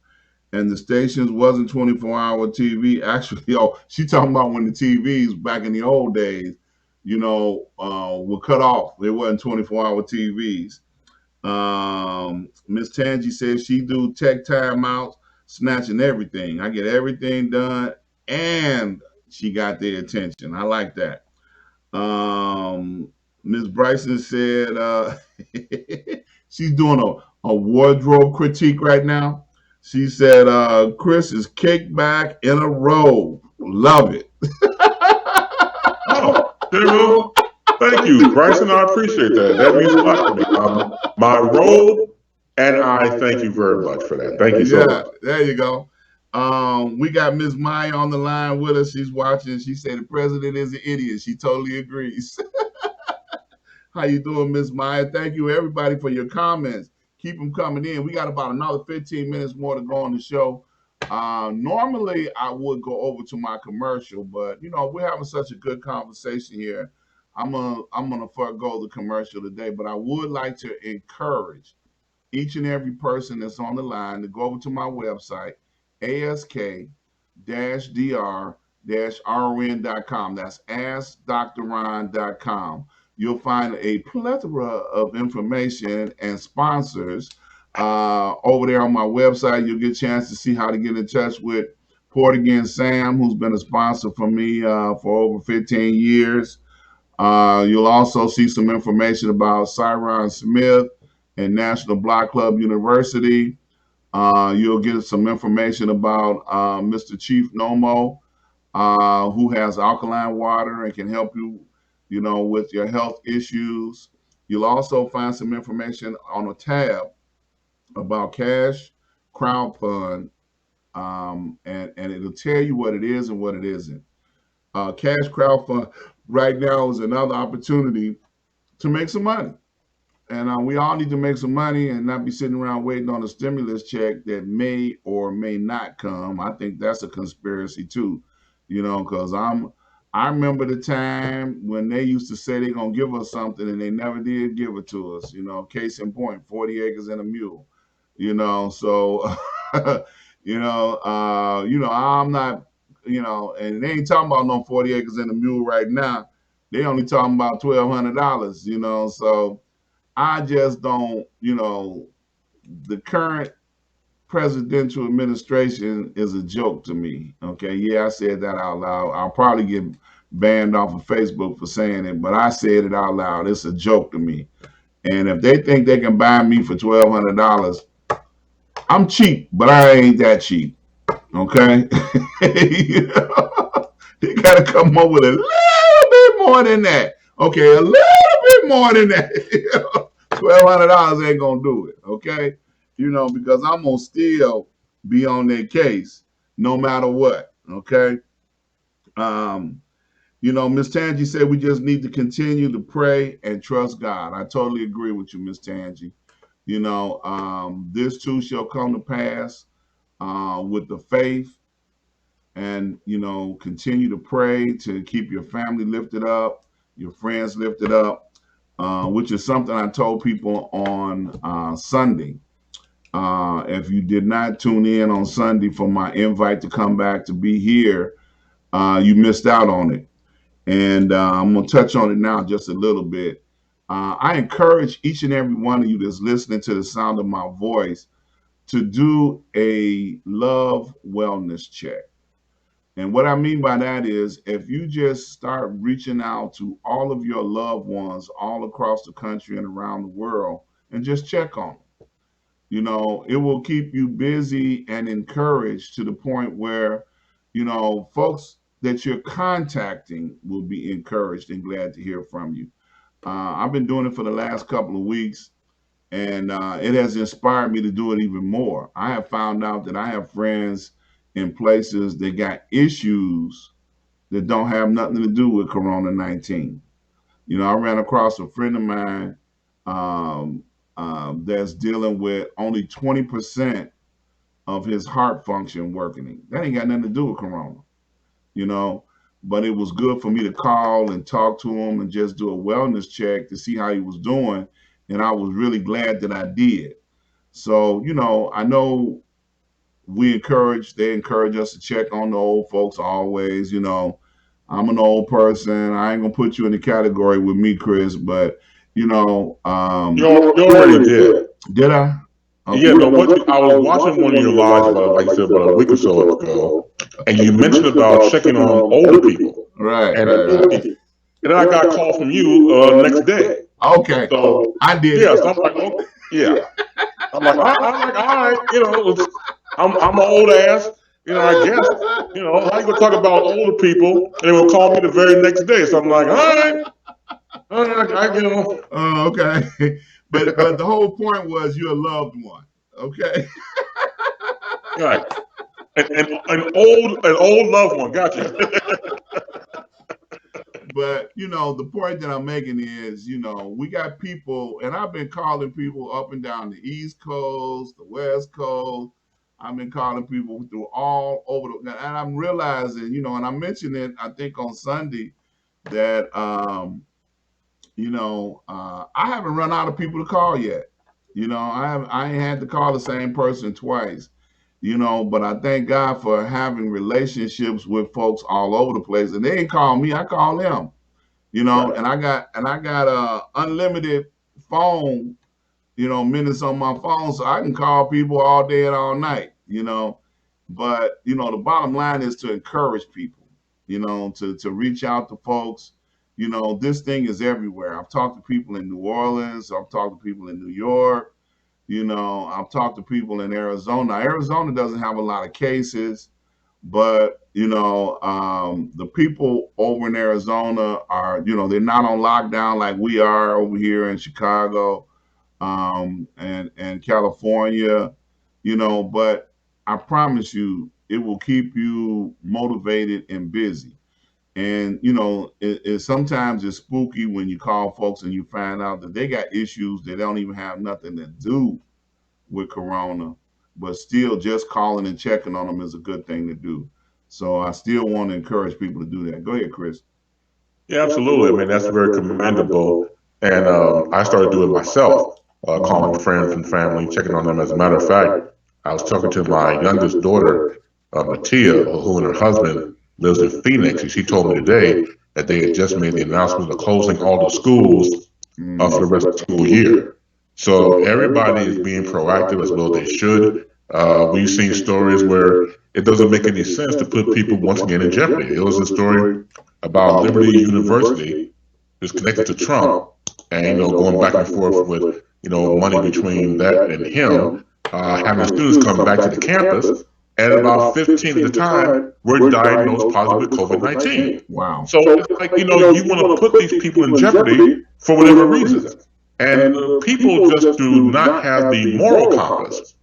And the stations wasn't 24-hour TV. Actually, oh, she talking about when the TVs back in the old days, were cut off. They wasn't 24-hour TVs. Miss Tangi says she do tech timeouts, snatching everything. I get everything done, and she got their attention. I like that. Miss Bryson said she's doing a wardrobe critique right now. She said Chris is kicked back in a robe. Love it. Oh, there you go. Thank you, Bryson. I appreciate that. That means a lot to me. My robe, and I thank you very much for that. Thank you so much. There you go. We got Miss Maya on the line with us. She's watching. She said the president is an idiot. She totally agrees. How you doing, Miss Maya? Thank you, everybody, for your comments. Keep them coming in. We got about another 15 minutes more to go on the show. Normally, I would go over to my commercial, but we're having such a good conversation here. I'm gonna forego the commercial today, but I would like to encourage each and every person that's on the line to go over to my website, ask-dr-ron.com. That's askdrron.com. You'll find a plethora of information and sponsors over there on my website. You'll get a chance to see how to get in touch with Port Again Sam, who's been a sponsor for me for over 15 years. You'll also see some information about Cyron Smith and National Block Club University. You'll get some information about Mr. Chief Nomo, who has alkaline water and can help you, with your health issues. You'll also find some information on a tab about cash crowdfund, and it'll tell you what it is and what it isn't. Cash crowdfund right now is another opportunity to make some money. And we all need to make some money and not be sitting around waiting on a stimulus check that may or may not come. I think that's a conspiracy too, because I remember the time when they used to say they're gonna give us something and they never did give it to us. Case in point, 40 acres and a mule. So I'm not, and they ain't talking about no 40 acres and a mule right now. They only talking about $1,200. So I just don't, the current presidential administration is a joke to me. Okay. Yeah, I said that out loud. I'll probably get banned off of Facebook for saying it, but I said it out loud. It's a joke to me. And if they think they can buy me for $1,200, I'm cheap, but I ain't that cheap. Okay. They got to come up with a little bit more than that. Okay. A little bit more than that. $1,200 ain't gonna do it, okay? Because I'm gonna still be on their case no matter what, okay? Miss Tangi said we just need to continue to pray and trust God. I totally agree with you, Miss Tangi. This too shall come to pass with the faith, and continue to pray to keep your family lifted up, your friends lifted up. Which is something I told people on Sunday. If you did not tune in on Sunday for my invite to come back to be here, you missed out on it. And I'm going to touch on it now just a little bit. I encourage each and every one of you that's listening to the sound of my voice to do a love wellness check. And what I mean by that is if you just start reaching out to all of your loved ones all across the country and around the world and just check on them, it will keep you busy and encouraged to the point where, folks that you're contacting will be encouraged and glad to hear from you. I've been doing it for the last couple of weeks, and it has inspired me to do it even more. I have found out that I have friends in places that got issues that don't have nothing to do with Corona-19. I ran across a friend of mine that's dealing with only 20% of his heart function working. That ain't got nothing to do with Corona, but it was good for me to call and talk to him and just do a wellness check to see how he was doing. And I was really glad that I did. So, I know they encourage us to check on the old folks always. I'm an old person. I ain't gonna put you in the category with me, Chris, but you already did. Did I? Okay. Yeah, no. I was watching one of your lives like you said, about a week or so ago, and you mentioned about checking on older people. Right. And then I got a call from you next day. Okay. So I did. Yeah. So I'm like, oh, yeah. I'm like, all right. I'm an old ass. I guess. How you gonna talk about older people and they will call me the very next day? So I'm like, all Oh, okay. But the whole point was you're a loved one. Okay. Right. An old loved one. Gotcha. But the point that I'm making is, we got people, and I've been calling people up and down the East Coast, the West Coast. I've been calling people through all over and I'm realizing, and I mentioned it, I think on Sunday, that I haven't run out of people to call yet. I ain't had to call the same person twice. But I thank God for having relationships with folks all over the place, and they ain't call me, I call them. Right. And I got a unlimited phone, minutes on my phone, so I can call people all day and all night. But the bottom line is to encourage people, to reach out to folks. This thing is everywhere. I've talked to people in New Orleans, I've talked to people in New York, I've talked to people in Arizona. Arizona doesn't have a lot of cases, but the people over in Arizona are, they're not on lockdown like we are over here in Chicago, and California. But I promise you, it will keep you motivated and busy. And sometimes it's spooky when you call folks and you find out that they got issues that don't even have nothing to do with Corona, but still just calling and checking on them is a good thing to do. So I still want to encourage people to do that. Go ahead, Chris. Yeah, absolutely. I mean, that's very commendable. And I started doing it myself, calling friends and family, checking on them. As a matter of fact, I was talking to my youngest daughter, Matia, who and her husband lives in Phoenix, and she told me today that they had just made the announcement of closing all the schools for the rest of the school year. So everybody is being proactive as well they should. We've seen stories where it doesn't make any sense to put people once again in jeopardy. It was a story about Liberty University is connected to Trump, and going back and forth with money between that and him, having students come back to the campus, and about 15 at the time were diagnosed positive with COVID-19. Wow. So it's like you want to put these people in jeopardy for whatever reasons, and people just do not have the moral compass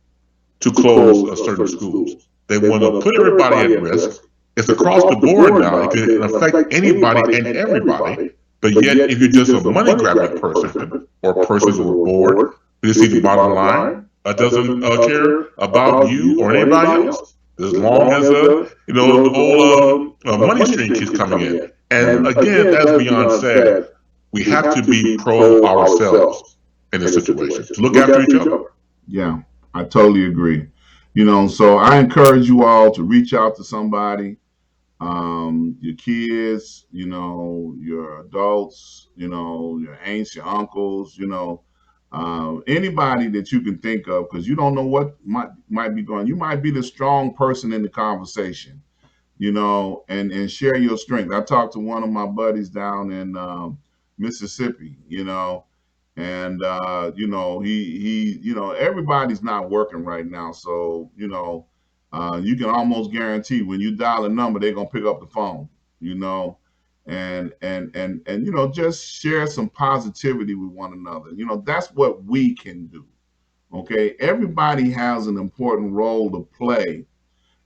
to close certain schools. They want to put everybody at risk. It's across the board now. It can affect anybody and everybody. But yet, if you're just a money grabbing person or persons who are bored, who just see the bottom line, doesn't care about you or anybody else, as long as the whole money stream keeps coming in. And again, that's beyond sad. We have to be pro ourselves in this situation to look after each other. Yeah, I totally agree. So I encourage you all to reach out to somebody, your kids, your adults, your aunts, your uncles, anybody that you can think of, because you don't know what might be going. You might be the strong person in the conversation, and share your strength. I talked to one of my buddies down in Mississippi, and everybody's not working right now, so you can almost guarantee when you dial a number, they're gonna pick up the phone, you know, and just share some positivity with one another. That's what we can do. Okay, everybody has an important role to play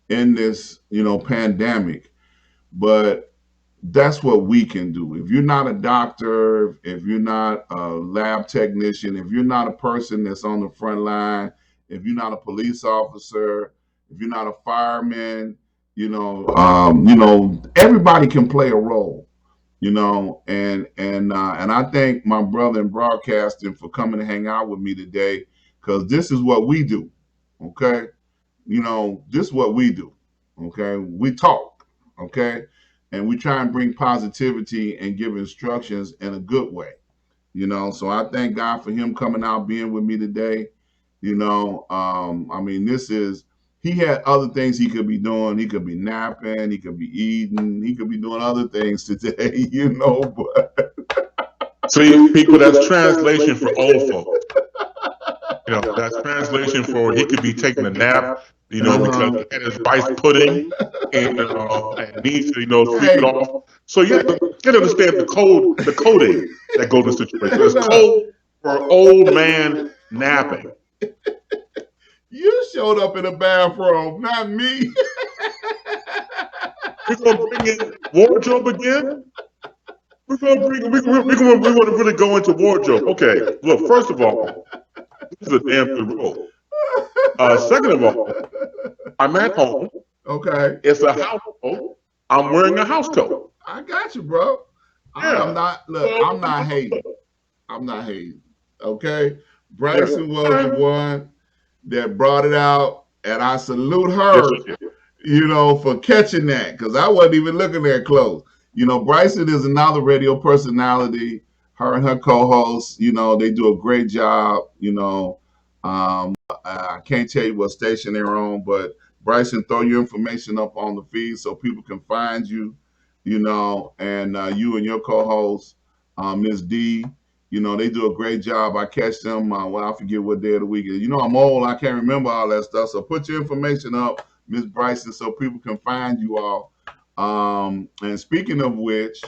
in this, pandemic, but that's what we can do. If you're not a doctor, if you're not a lab technician, if you're not a person that's on the front line, if you're not a police officer, if you're not a fireman, everybody can play a role. And I thank my brother in broadcasting for coming to hang out with me today, because this is what we do. Okay, this is what we do. Okay, we talk. Okay, and we try and bring positivity and give instructions in a good way. So I thank God for him coming out, being with me today. I mean, he had other things he could be doing. He could be napping, he could be eating, he could be doing other things today, but See, people, that's translation for old folks. That's translation for he could be taking a nap, because he had his rice pudding and needs to, sleep it off. So yeah, can't understand the coding that goes in the situation. It's code for old man napping. You showed up in a bathrobe, not me. We're gonna bring in wardrobe again. We're gonna bring. We want to really go into wardrobe. Okay, look. First of all, this is a damn good role. Second of all, I'm at home. Okay. It's a household. I'm wearing a house coat. I got you, bro. I am Yeah. not. Look, So, I'm not hating. I'm not hating. Okay. Bryson was the one that brought it out, and I salute yes, her, it is. for catching that because I wasn't even looking that close. Bryson is another radio personality. Her and her co-hosts, they do a great job. I can't tell you what station they're on, but Bryson, throw your information up on the feed so people can find you. And you and your co-host, Miss D. They do a great job. I catch them. I forget what day of the week it is. I'm old. I can't remember all that stuff. So put your information up, Miss Bryson, so people can find you all. And speaking of which,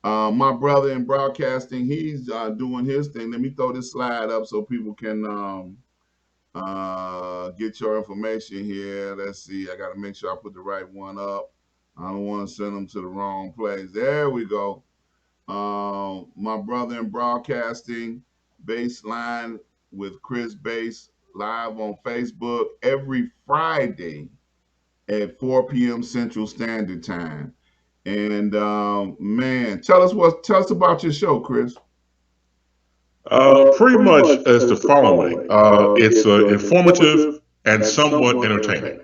my brother in broadcasting, he's doing his thing. Let me throw this slide up so people can get your information here. Let's see. I got to make sure I put the right one up. I don't want to send them to the wrong place. There we go. My brother in broadcasting, Baseline with Chris Base, live on Facebook every Friday at 4 p.m. Central Standard Time. And man, tell us about your show, Chris. Pretty much as the following. It's informative and somewhat entertaining.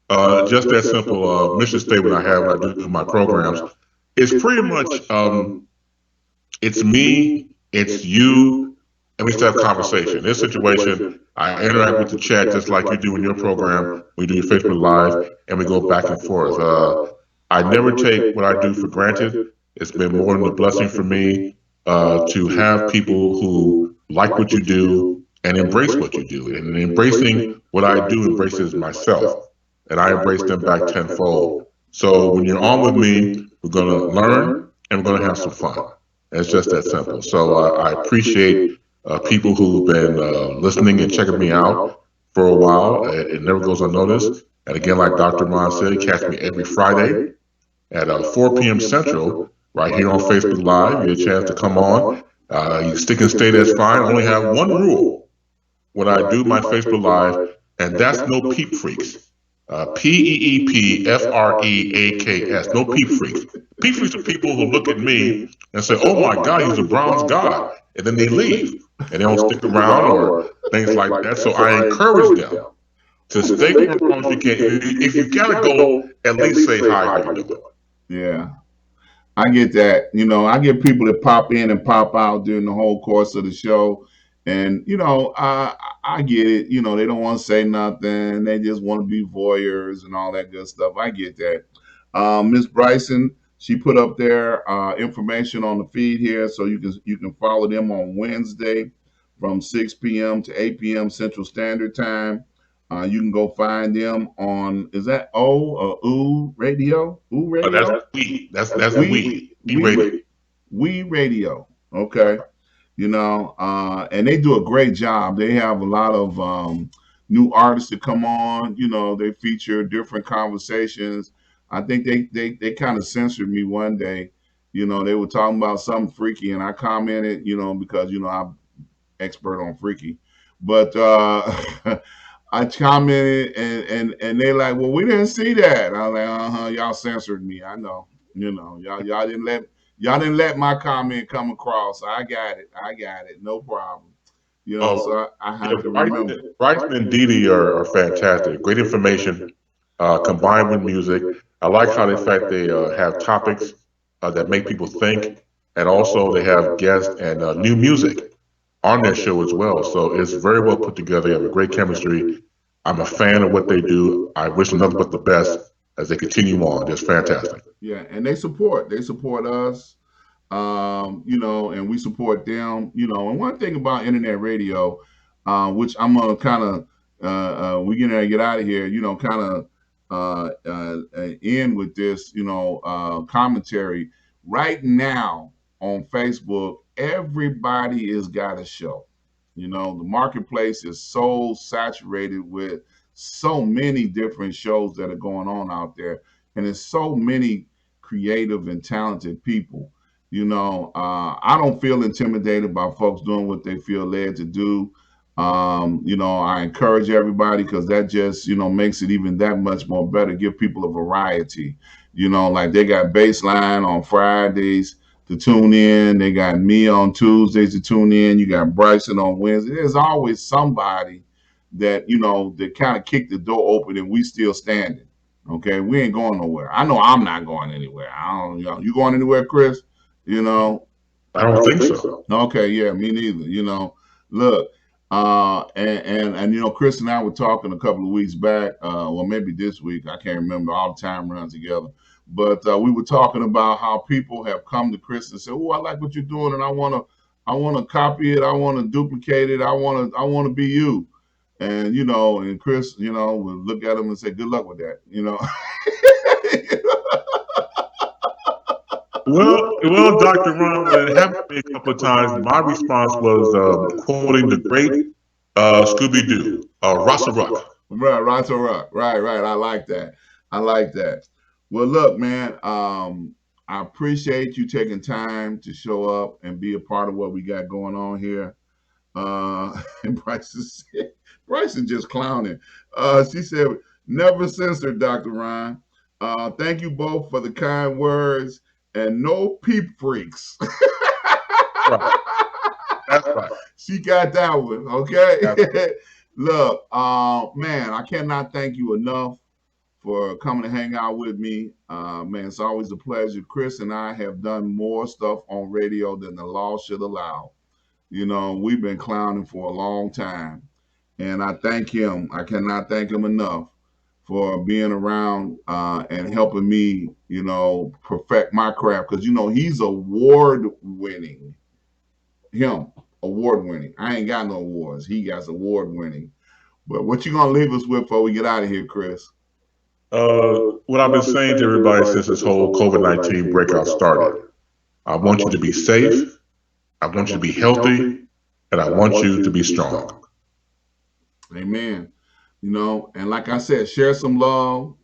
Just that simple mission statement I have when I do my programs. It's pretty much it's me, it's you, and we still have conversation. In this situation, I interact with the chat just like you do in your program. We do your Facebook Live, and we go back and forth. I never take what I do for granted. It's been more than a blessing for me to have people who like what you do and embrace what you do. And embracing what I do embraces myself, and I embrace them back tenfold. So when you're on with me, we're going to learn and we're going to have some fun. And it's just that simple. So I appreciate people who've been listening and checking me out for a while. It never goes unnoticed. And again, like Dr. Ron said, catch me every Friday at 4 p.m. Central, right here on Facebook Live. You get a chance to come on. You stick and stay, that's fine. I only have one rule when I do my Facebook Live, and that's no peep freaks. PEEPFREAKS. No peep freaks. Peep freaks are people who look at me and say, "Oh my God, he's a bronze god," and then they leave and they don't stick around or things like that. So I encourage them to stay for as long as you can. If you gotta go, at least say hi. How you doing? Yeah, I get that. I get people that pop in and pop out during the whole course of the show. And, I get it. They don't want to say nothing. They just want to be voyeurs and all that good stuff. I get that. Miss Bryson, she put up their information on the feed here, so you can follow them on Wednesday from 6 p.m. to 8 p.m. Central Standard Time. You can go find them on, is that O or Oo Radio? Oo That's Radio? we. That's we. We radio. We Radio. Okay. And they do a great job. They have a lot of new artists that come on. They feature different conversations. I think they kind of censored me one day. They were talking about something freaky, and I commented, because I'm expert on freaky, but I commented, and they like, well, we didn't see that. I was like, y'all censored me. I know, y'all didn't let my comment come across. I got it, no problem. Oh, So I yeah, have to remember. Bryson and Didi are fantastic. Great information combined with music. I like how the fact they have topics that make people think, and also they have guests and new music on their show as well. So it's very well put together. They have a great chemistry. I'm a fan of what they do. I wish them nothing but the best as they continue on. Just fantastic. Yeah, and they support us, and we support them. And one thing about internet radio, which I'm gonna kind of, we're gonna get out of here, kind of end with this, commentary. right now on Facebook, everybody has got a show. You know, the marketplace is so saturated with so many different shows that are going on out there, and there's so many creative and talented people. You know, I don't feel intimidated by folks doing what they feel led to do. You know, I encourage everybody because that just, you know, makes it even that much more better. Give people a variety. You know, like they got Baseline on Fridays to tune in. They got me on Tuesdays to tune in. You got Bryson on Wednesday. There's always somebody that, you know, that kind of kicked the door open and we still standing. Okay, we ain't going nowhere. I know I'm not going anywhere. I don't, you know, you going anywhere, Chris? You know, I I don't don't think think so. so. Okay, yeah, me neither. You know, look, and you know, Chris and I were talking a couple of weeks back, well, maybe this week. I can't remember. All the time runs together. But we were talking about how people have come to Chris and said, "Oh, I like what you're doing, and I want to copy it. I want to duplicate it. I want to be you." And you know, and Chris, you know, would look at him and say, "Good luck with that." You know. Well, Dr. Ron, when it happened to me a couple of times, my response was quoting the great Scooby Doo, Russell Ruck. Right, right to rock. Right, right. I like that. I like that. Well, look, man, I appreciate you taking time to show up and be a part of what we got going on here. And Bryce is just clowning. She said, never censored, Dr. Ron. Thank you both for the kind words and no peep freaks. Right. That's right. She got that one, okay? That's Look, man, I cannot thank you enough for coming to hang out with me. Man, it's always a pleasure. Chris and I have done more stuff on radio than the law should allow. You know, we've been clowning for a long time. And I thank him. I cannot thank him enough for being around and helping me, you know, perfect my craft. Because, you know, he's award winning. Him, award winning. I ain't got no awards. He got award winning. But what you gonna leave us with before we get out of here, Chris? what I've been saying to everybody since this whole COVID-19 breakout started. I want you to be safe. I want you to be healthy. And I want you to be strong. Amen. You know, and like I said, share some love,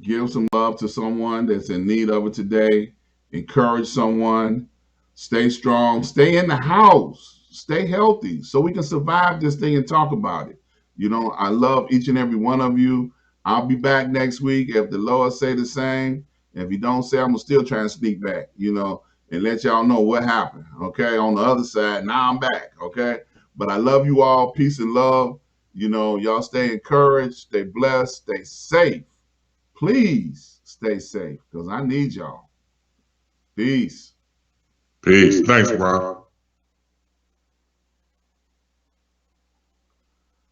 give some love to someone that's in need of it today. Encourage someone. Stay strong. Stay in the house. Stay healthy so we can survive this thing and talk about it. You know, I love each and every one of you. I'll be back next week if the Lord say the same. If he don't say, I'm gonna still try and sneak back, you know, and let y'all know what happened. Okay, on the other side, now I'm back. Okay, but I love you all. Peace and love. You know, y'all stay encouraged, stay blessed, stay safe. Please stay safe because I need y'all. Peace. Peace. Thanks, Ron.